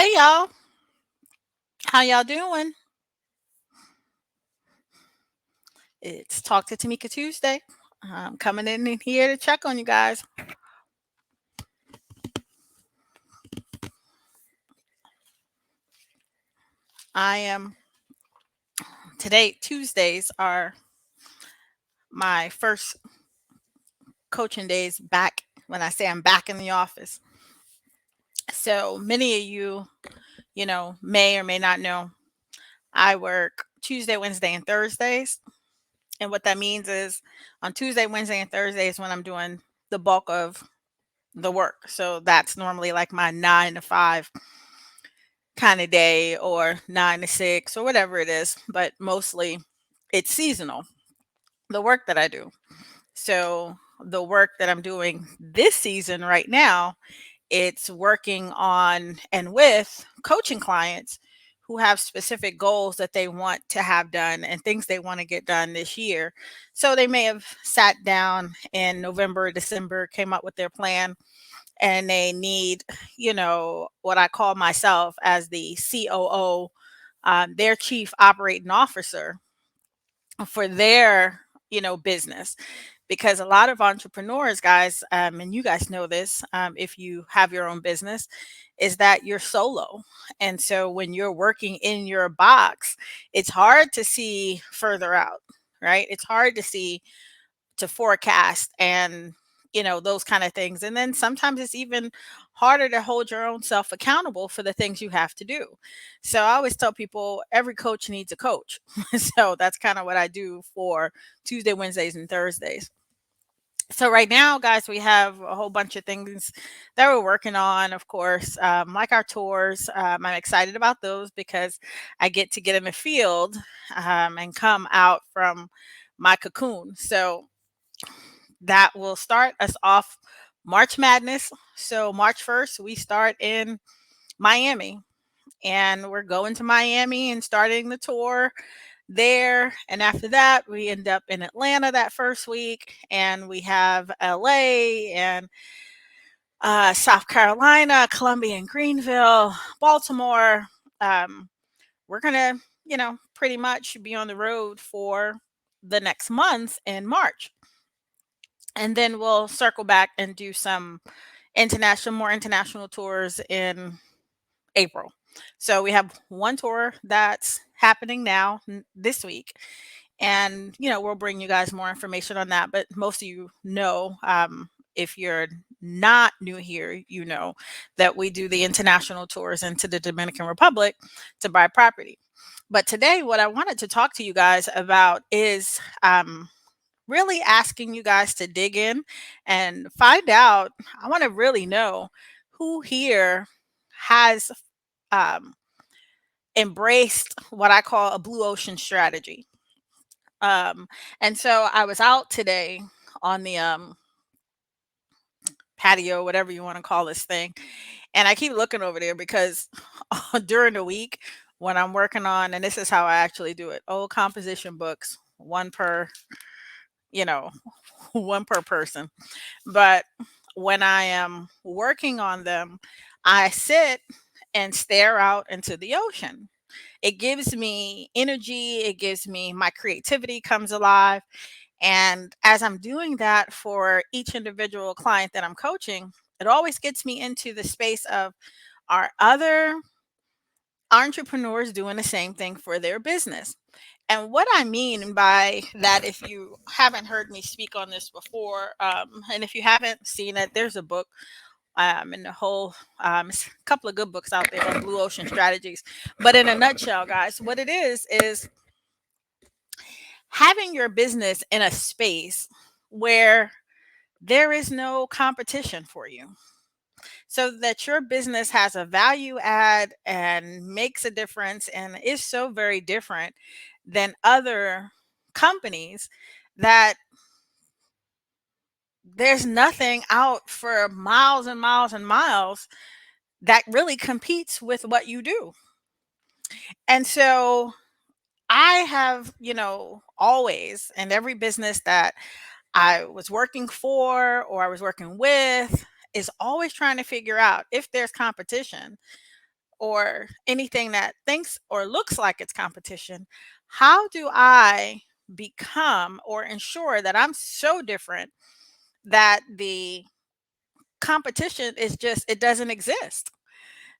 Hey y'all, how y'all doing? It's Talk to Tamika Tuesday. I'm coming in here to check on you guys. I am today. Tuesdays are my first coaching days back. When I say I'm back in the office, so many of you, may or may not know, I work Tuesday, Wednesday, and Thursdays. And what that means is on Tuesday, Wednesday, and Thursdays when I'm doing the bulk of the work. So that's normally like my 9 to 5 kind of day or 9 to 6 or whatever it is, but mostly it's seasonal, the work that I do. So the work that I'm doing this season right now, it's working on and with coaching clients who have specific goals that they want to have done and things they want to get done this year. So they may have sat down in November, December, came up with their plan, and they need, what I call myself as the COO, their chief operating officer for their, business. Because a lot of entrepreneurs, guys, and you guys know this, if you have your own business, is that you're solo. And so when you're working in your box, it's hard to see further out, right? It's hard to forecast and those kind of things, and then sometimes it's even harder to hold your own self accountable for the things you have to do. So I always tell people every coach needs a coach. So that's kind of what I do for Tuesday, Wednesdays, and Thursdays. So right now, guys, we have a whole bunch of things that we're working on, of course, like our tours. I'm excited about those because I get to get in the field, and come out from my cocoon. So that will start us off March Madness. So March 1st, we start in Miami, and we're going to Miami and starting the tour there. And after that, we end up in Atlanta that first week, and we have LA and South Carolina, Columbia and Greenville, Baltimore. Um, we're going to, pretty much be on the road for the next month in March. And then we'll circle back and do some more international tours in April. So we have one tour that's happening now this week, and we'll bring you guys more information on that. But most of you know, if you're not new here, you know that we do the international tours into the Dominican Republic to buy property. But today, what I wanted to talk to you guys about is really asking you guys to dig in and find out. I want to really know who here has um, embraced what I call a blue ocean strategy. Um, and so I was out today on the patio, whatever you want to call this thing, and I keep looking over there because during the week when I'm working on, and this is how I actually do it, old composition books, one per, you know, one per person. But when I am working on them, I sit and stare out into the ocean. It gives me energy, it gives me my creativity comes alive. And as I'm doing that for each individual client that I'm coaching, it always gets me into the space of, are other entrepreneurs doing the same thing for their business? And what I mean by that, if you haven't heard me speak on this before, and if you haven't seen it, there's a book, and the whole, a couple of good books out there on blue ocean strategies. But in a nutshell, guys, what it is having your business in a space where there is no competition for you, so that your business has a value add and makes a difference and is so very different than other companies that there's nothing out for miles and miles and miles that really competes with what you do. And so I have, always, in every business that I was working for or I was working with, is always trying to figure out if there's competition or anything that thinks or looks like it's competition, how do I become or ensure that I'm so different that the competition is just, it doesn't exist?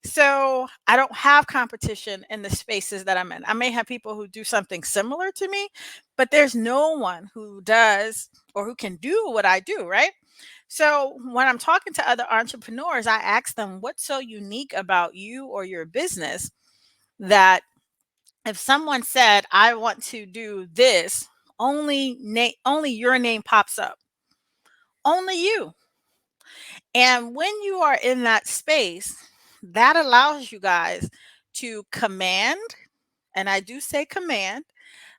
So I don't have competition in the spaces that I'm in. I may have people who do something similar to me, but there's no one who does or who can do what I do, right? So when I'm talking to other entrepreneurs, I ask them, what's so unique about you or your business that if someone said, I want to do this, only your name pops up, only you. And when you are in that space, that allows you guys to command, and I do say command,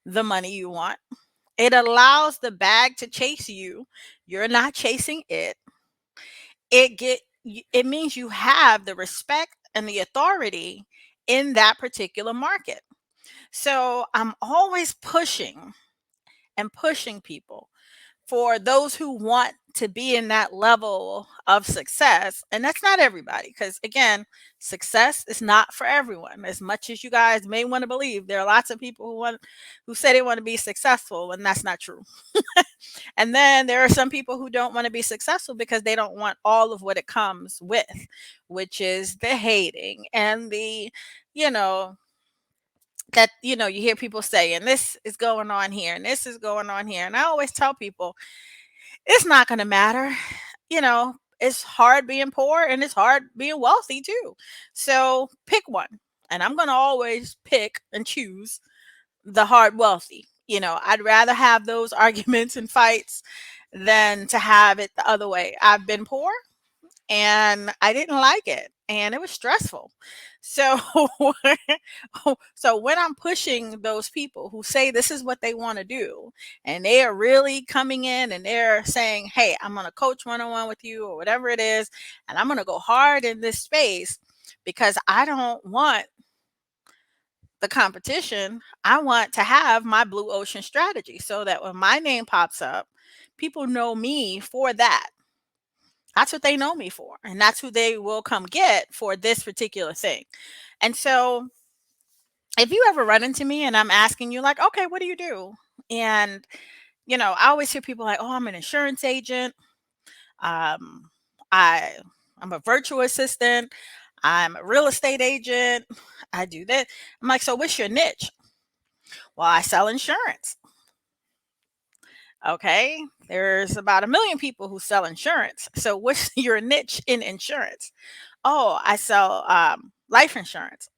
the money you want. It allows the bag to chase you. You're not chasing it. It means you have the respect and the authority in that particular market. So I'm always pushing and pushing people for those who want to be in that level of success. And that's not everybody, because again, success is not for everyone. As much as you guys may want to believe, there are lots of people who say they want to be successful, and that's not true. And then there are some people who don't want to be successful because they don't want all of what it comes with, which is the hating and the, you know, you hear people saying this is going on here and this is going on here. And I always tell people, it's not going to matter. It's hard being poor and it's hard being wealthy too. So pick one. And I'm going to always pick and choose the hard wealthy. I'd rather have those arguments and fights than to have it the other way. I've been poor and I didn't like it and it was stressful. So so when I'm pushing those people who say this is what they want to do and they are really coming in and they're saying, "Hey, I'm going to coach one-on-one with you," or whatever it is, and I'm going to go hard in this space because I don't want the competition. I want to have my blue ocean strategy so that when my name pops up, people know me for that. That's what they know me for, and that's who they will come get for this particular thing. And so, if you ever run into me and I'm asking you, like, okay, what do you do? And, I always hear people like, oh, I'm an insurance agent. Um, I, I'm a virtual assistant. I'm a real estate agent. I do that. I'm like, so what's your niche? Well, I sell insurance. Okay. There's about 1 million people who sell insurance. So what's your niche in insurance? Oh, I sell life insurance.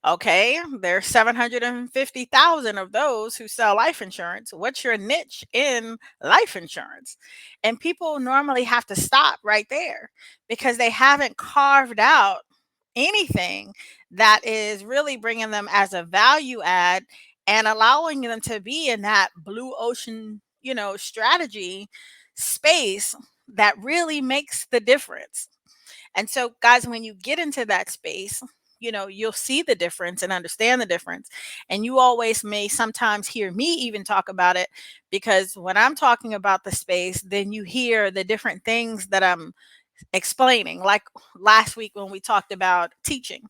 Okay, there's 750,000 of those who sell life insurance. What's your niche in life insurance? And people normally have to stop right there because they haven't carved out anything that is really bringing them as a value add and allowing them to be in that blue ocean, strategy space that really makes the difference. And so, guys, when you get into that space, you'll see the difference and understand the difference. And you always may sometimes hear me even talk about it because when I'm talking about the space, then you hear the different things that I'm explaining. Like last week when we talked about teaching,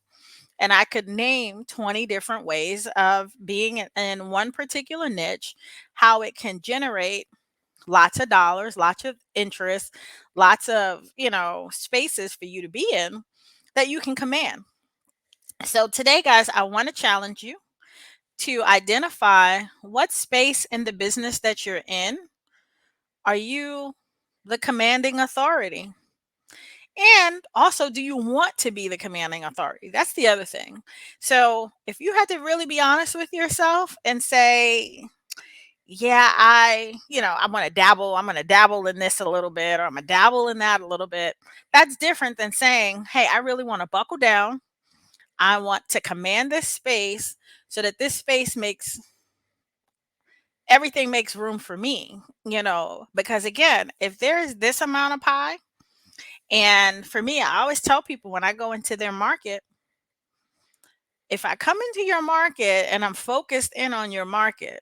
and I could name 20 different ways of being in one particular niche, how it can generate lots of dollars, lots of interest, lots of, spaces for you to be in that you can command. So today, guys, I want to challenge you to identify what space in the business that you're in are you the commanding authority? And also, do you want to be the commanding authority? That's the other thing. So if you had to really be honest with yourself and say, yeah, I want to dabble. I'm going to dabble in this a little bit, or I'm going to dabble in that a little bit. That's different than saying, hey, I really want to buckle down. I want to command this space so that this space makes everything makes room for me, because again, if there is this amount of pie, and for me, I always tell people when I go into their market, if I come into your market and I'm focused in on your market,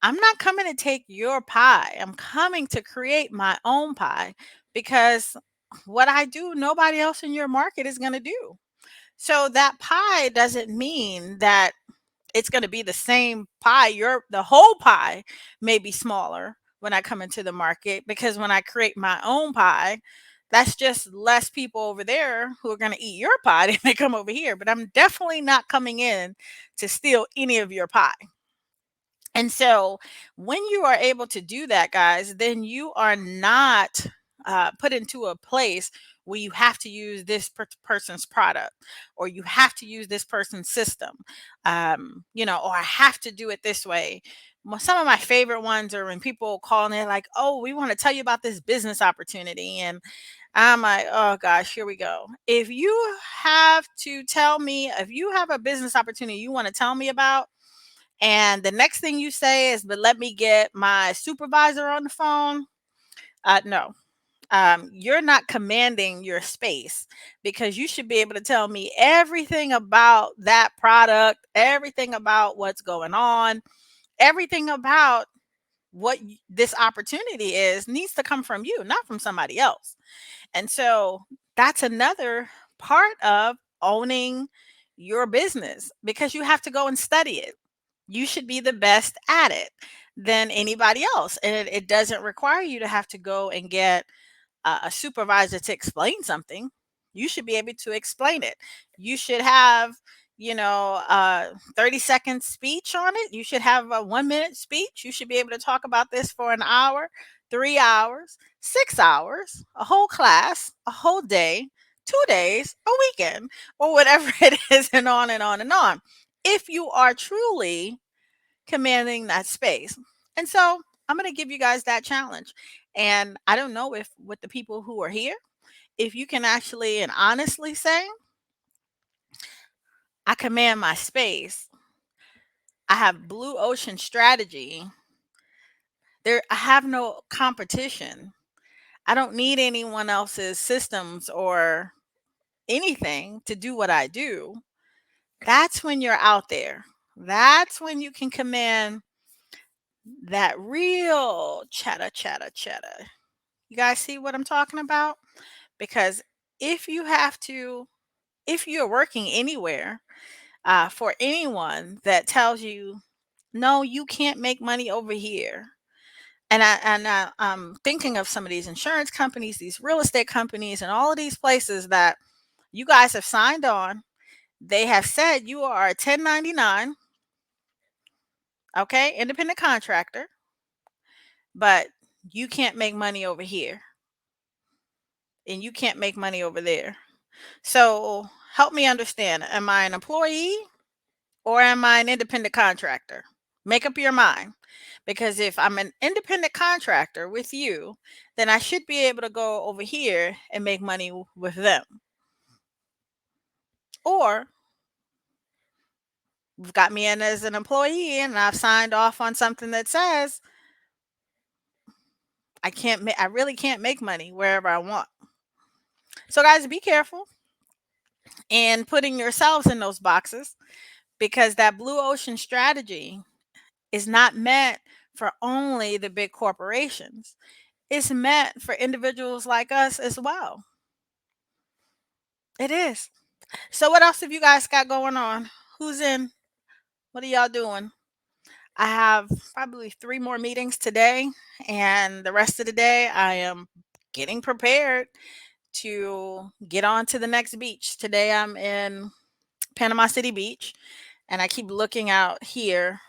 I'm not coming to take your pie. I'm coming to create my own pie because what I do, nobody else in your market is going to do. So that pie doesn't mean that it's going to be the same pie. The whole pie may be smaller when I come into the market, because when I create my own pie, that's just less people over there who are going to eat your pie than they come over here. But I'm definitely not coming in to steal any of your pie. And so when you are able to do that, guys, then you are not put into a place where you have to use this person's product, or you have to use this person's system, or I have to do it this way. Some of my favorite ones are when people call and they're like, oh, we want to tell you about this business opportunity. And I'm like, oh gosh, here we go. If you have to tell me, if you have a business opportunity you want to tell me about, and the next thing you say is, but let me get my supervisor on the phone. No, you're not commanding your space, because you should be able to tell me everything about that product, everything about what's going on, everything about what this opportunity is needs to come from you, not from somebody else. And so that's another part of owning your business, because you have to go and study it. You should be the best at it than anybody else. And it doesn't require you to have to go and get a supervisor to explain something. You should be able to explain it. You should have, a 30-second speech on it. You should have a 1-minute speech. You should be able to talk about this for an hour, 3 hours, 6 hours, a whole class, a whole day, 2 days, a weekend, or whatever it is, and on and on and on. If you are truly commanding that space. And so I'm going to give you guys that challenge. And I don't know if with the people who are here, if you can actually and honestly say, I command my space. I have blue ocean strategy. I have no competition. I don't need anyone else's systems or anything to do what I do. That's when you're out there. That's when you can command that real chatter, chatter, chatter. You guys see what I'm talking about? Because if you have to, if you're working anywhere, for anyone that tells you, no, you can't make money over here. I'm thinking of some of these insurance companies, these real estate companies, and all of these places that you guys have signed on. They have said you are a 1099, okay, independent contractor, but you can't make money over here and you can't make money over there. So help me understand. Am I an employee or am I an independent contractor? Make up your mind. Because if I'm an independent contractor with you, then I should be able to go over here and make money with them. Or you've got me in as an employee and I've signed off on something that says I really can't make money wherever I want. So guys, be careful in putting yourselves in those boxes, because that blue ocean strategy is not meant for only the big corporations. It's meant for individuals like us as well. It is. So what else have you guys got going on? Who's in? What are y'all doing? I have probably 3 more meetings today, and the rest of the day I am getting prepared to get on to the next beach. Today I'm in Panama City Beach, and I keep looking out here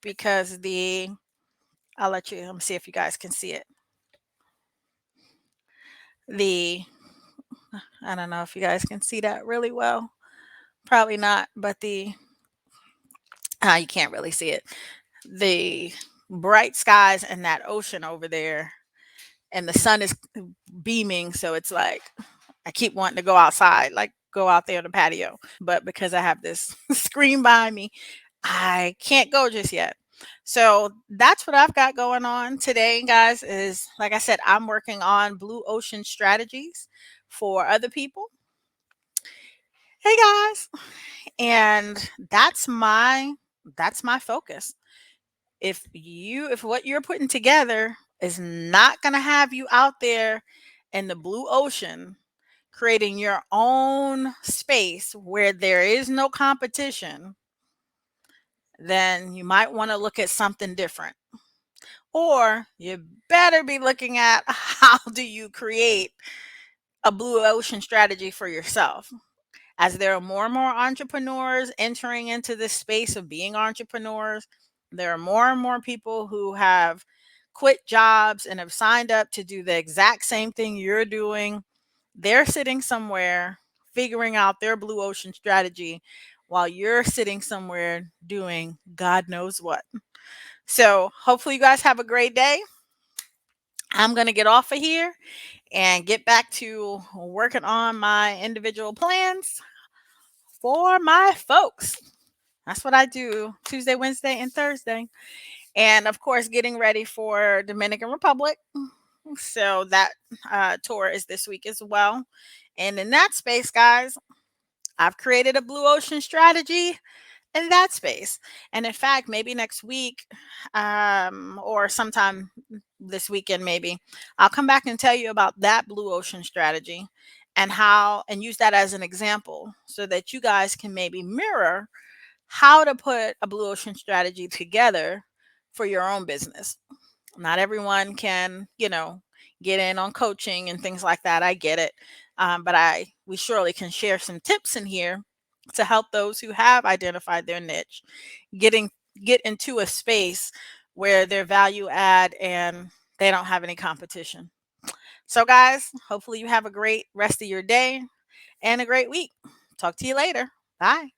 because let me see if you guys can see it. The I don't know if you guys can see that really well. Probably not, but you can't really see it. The bright skies and that ocean over there, and the sun is beaming, so it's like I keep wanting to go outside, like go out there on the patio, but because I have this screen behind me, I can't go just yet. So that's what I've got going on today, guys. Is like I said, I'm working on blue ocean strategies for other people. Hey guys, and that's my focus. If what you're putting together is not going to have you out there in the blue ocean creating your own space where there is no competition, then you might want to look at something different. Or you better be looking at how do you create a blue ocean strategy for yourself. As there are more and more entrepreneurs entering into this space of being entrepreneurs, there are more and more people who have quit jobs and have signed up to do the exact same thing you're doing. They're sitting somewhere figuring out their blue ocean strategy while you're sitting somewhere doing God knows what. So, hopefully, you guys have a great day. I'm going to get off of here and get back to working on my individual plans for my folks. That's what I do Tuesday, Wednesday, and Thursday. And of course, getting ready for Dominican Republic. So that tour is this week as well. And in that space, guys, I've created a blue ocean strategy in that space. And in fact, maybe next week, or sometime this weekend, maybe I'll come back and tell you about that blue ocean strategy and how, and use that as an example so that you guys can maybe mirror how to put a blue ocean strategy together for your own business. Not everyone can, get in on coaching and things like that. I get it. But we surely can share some tips in here to help those who have identified their niche getting get into a space where their value add and they don't have any competition. So guys, hopefully you have a great rest of your day and a great week. Talk to you later. Bye.